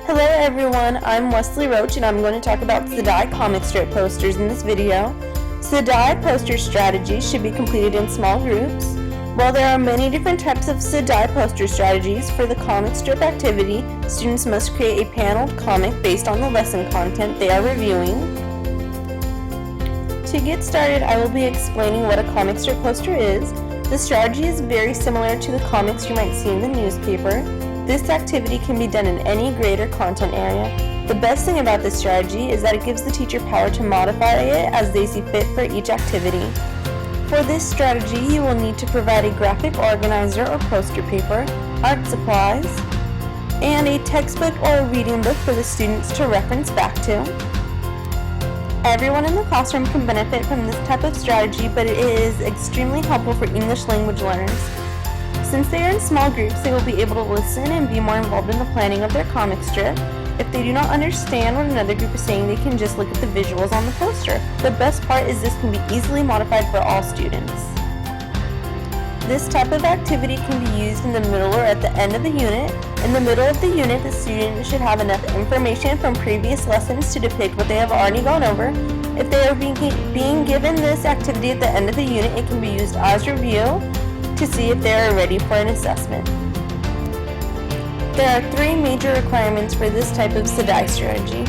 Hello everyone, I'm Wesley Roach and I'm going to talk about SDAIE comic strip posters in this video. SDAIE poster strategies should be completed in small groups. While there are many different types of SDAIE poster strategies, for the comic strip activity, students must create a paneled comic based on the lesson content they are reviewing. To get started, I will be explaining what a comic strip poster is. The strategy is very similar to the comics you might see in the newspaper. This activity can be done in any grade or content area. The best thing about this strategy is that it gives the teacher power to modify it as they see fit for each activity. For this strategy, you will need to provide a graphic organizer or poster paper, art supplies, and a textbook or a reading book for the students to reference back to. Everyone in the classroom can benefit from this type of strategy, but it is extremely helpful for English language learners. Since they are in small groups, they will be able to listen and be more involved in the planning of their comic strip. If they do not understand what another group is saying, they can just look at the visuals on the poster. The best part is this can be easily modified for all students. This type of activity can be used in the middle or at the end of the unit. In the middle of the unit, the student should have enough information from previous lessons to depict what they have already gone over. If they are being given this activity at the end of the unit, it can be used as review to see if they are ready for an assessment. There are three major requirements for this type of SDAIE strategy.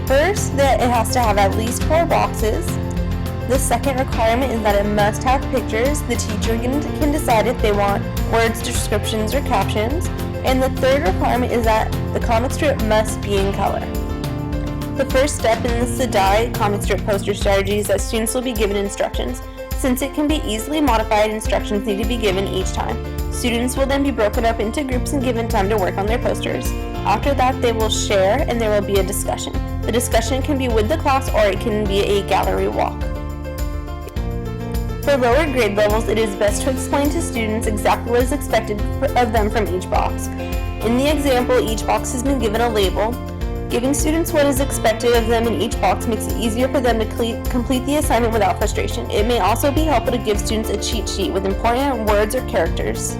First, that it has to have at least 4 boxes. The second requirement is that it must have pictures. The teacher can decide if they want words, descriptions, or captions. And the third requirement is that the comic strip must be in color. The first step in the SDAIE comic strip poster strategy is that students will be given instructions. Since it can be easily modified, instructions need to be given each time. Students will then be broken up into groups and given time to work on their posters. After that, they will share and there will be a discussion. The discussion can be with the class or it can be a gallery walk. For lower grade levels, it is best to explain to students exactly what is expected of them from each box. In the example, each box has been given a label. Giving students what is expected of them in each box makes it easier for them to complete the assignment without frustration. It may also be helpful to give students a cheat sheet with important words or characters.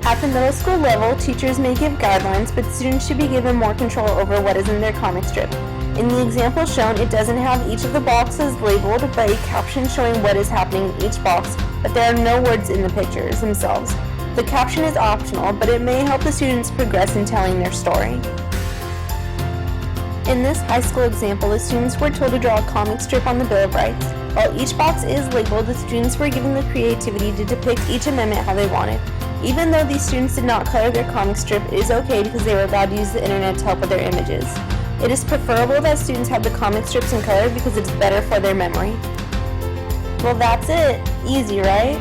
At the middle school level, teachers may give guidelines, but students should be given more control over what is in their comic strip. In the example shown, it doesn't have each of the boxes labeled, but a caption showing what is happening in each box, but there are no words in the pictures themselves. The caption is optional, but it may help the students progress in telling their story. In this high school example, the students were told to draw a comic strip on the Bill of Rights. While each box is labeled, the students were given the creativity to depict each amendment how they wanted. Even though these students did not color their comic strip, it is okay because they were allowed to use the internet to help with their images. It is preferable that students have the comic strips in color because it's better for their memory. Well, that's it. Easy, right?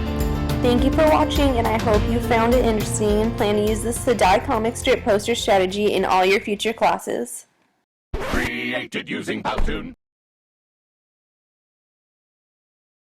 Thank you for watching, and I hope you found it interesting and plan to use this SDAIE comic strip poster strategy in all your future classes. Created using Powtoon.